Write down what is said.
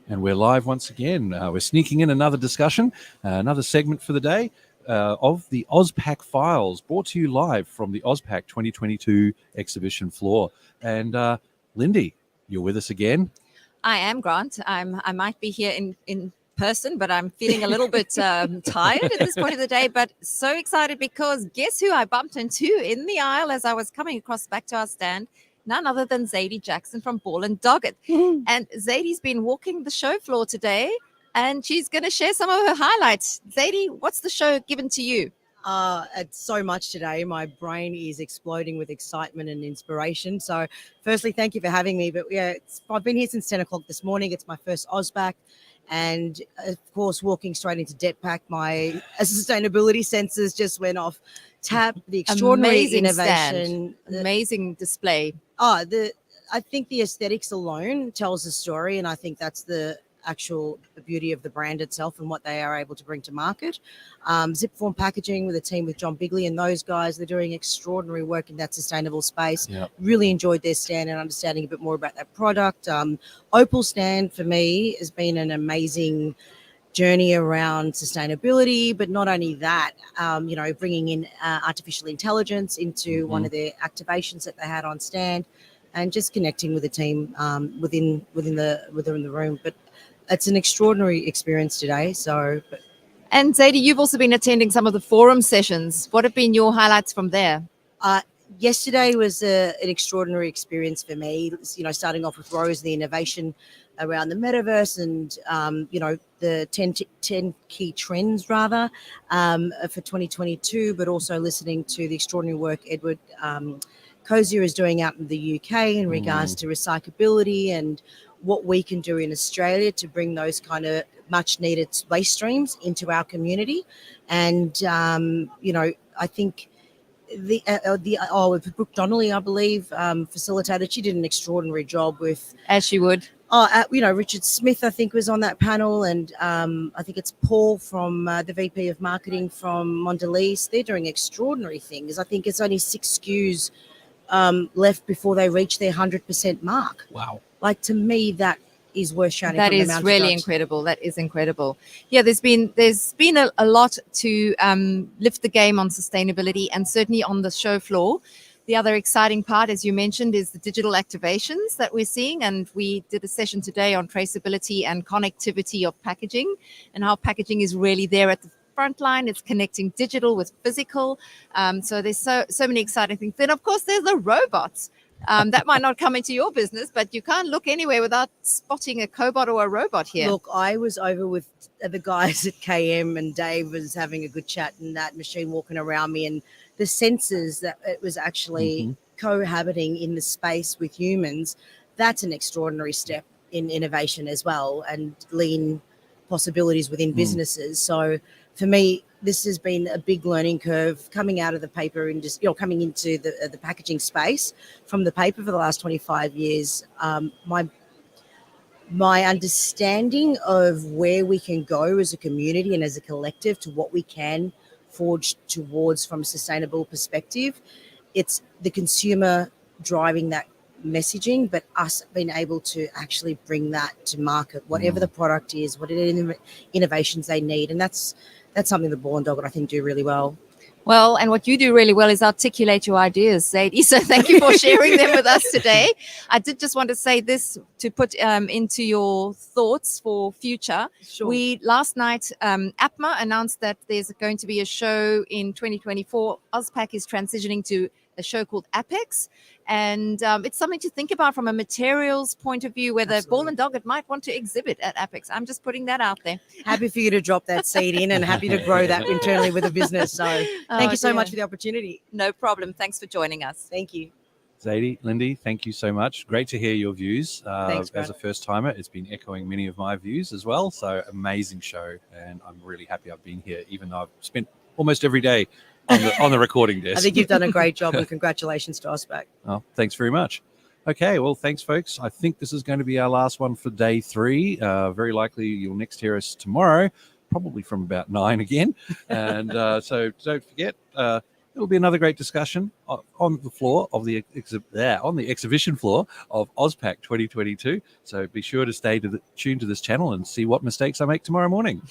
And we're live once again. We're sneaking in another discussion, another segment for the day of the AUSPACK Files, brought to you live from the AUSPACK 2022 exhibition floor. And Lindy, you're with us again. I am, Grant. I might be here in person, but I'm feeling a little bit tired at this point of the day, but so excited because guess who I bumped into in the aisle as I was coming across back to our stand? None other than Zaidee Jackson from Ball Doggett. And Zaidee's been walking the show floor today, and she's going to share some of her highlights. Zaidee, what's the show given to you? It's so much today. My brain is exploding with excitement and inspiration. So firstly, thank you for having me. But yeah, I've been here since 10 o'clock this morning. It's my first AUSPACK. And of course, walking straight into DebtPack, my sustainability sensors just went off tap. The extraordinary Amazing innovation. Amazing display. I think the aesthetics alone tells the story. And I think that's the beauty of the brand itself and what they are able to bring to market. Zipform Packaging with a team with John Bigley and those guys, they're doing extraordinary work in that sustainable space. Yep. Really enjoyed their stand and understanding a bit more about that product. Opal stand for me has been an amazing journey around sustainability, but not only that, bringing in artificial intelligence into one of their activations that they had on stand, and just connecting with the team within the room. But it's an extraordinary experience today. And Zaidee, you've also been attending some of the forum sessions. What have been your highlights from there? Yesterday was an extraordinary experience for me. Starting off with Rose, the innovation around the metaverse and the 10 key trends for 2022, but also listening to the extraordinary work Edward Cozier is doing out in the UK in regards to recyclability and what we can do in Australia to bring those kind of much needed waste streams into our community. And, I think with Brooke Donnelly, I believe, facilitated, she did an extraordinary job with. As she would. Richard Smith, I think, was on that panel. And I think it's Paul from the VP of Marketing from Mondelez. They're doing extraordinary things. I think it's only 6 SKUs left before they reach their 100% mark. Wow. Like, to me, that is worth shouting. That is really incredible. That is incredible. Yeah, there's been a lot to lift the game on sustainability, and certainly on the show floor. The other exciting part, as you mentioned, is the digital activations that we're seeing. And we did a session today on traceability and connectivity of packaging, and how packaging is really there at the front line. It's connecting digital with physical. So there's so many exciting things. Then, of course, there's the robots. That might not come into your business, but you can't look anywhere without spotting a cobot or a robot here. Look, I was over with the guys at KM, and Dave was having a good chat, and that machine walking around me, and the sensors that it was actually cohabiting in the space with humans. That's an extraordinary step in innovation as well, and lean possibilities within businesses. So for me, this has been a big learning curve coming out of the paper industry, coming into the packaging space from the paper for the last 25 years. My understanding of where we can go as a community and as a collective to what we can forge towards from a sustainable perspective, it's the consumer driving that messaging, but us being able to actually bring that to market, whatever the product is, what innovations they need. And that's something that Ball Doggett, I think, do really well. Well, and what you do really well is articulate your ideas, Zaidee. So thank you for sharing them with us today. I did just want to say this to put into your thoughts for future. Sure. We last night, APMA announced that there's going to be a show in 2024. AUSPACK is transitioning to a show called Apex. And it's something to think about from a materials point of view, whether Ball Doggett might want to exhibit at Apex. I'm just putting that out there. Happy for you to drop that seed in, and happy to grow that internally with the business. So thank you so much for the opportunity. No problem. Thanks for joining us. Thank you. Zaidee, Lindy, thank you so much. Great to hear your views. Thanks, as a first timer, it's been echoing many of my views as well. So amazing show. And I'm really happy I've been here, even though I've spent almost every day on the recording desk. I think you've done a great job, and congratulations to AUSPACK. Oh, thanks very much. Okay, well, thanks, folks. I think this is going to be our last one for day 3. Very likely you'll next hear us tomorrow, probably from about 9 again. And so don't forget, it'll be another great discussion on the floor of the on the exhibition floor of AUSPAC 2022. So be sure to stay tuned to this channel and see what mistakes I make tomorrow morning.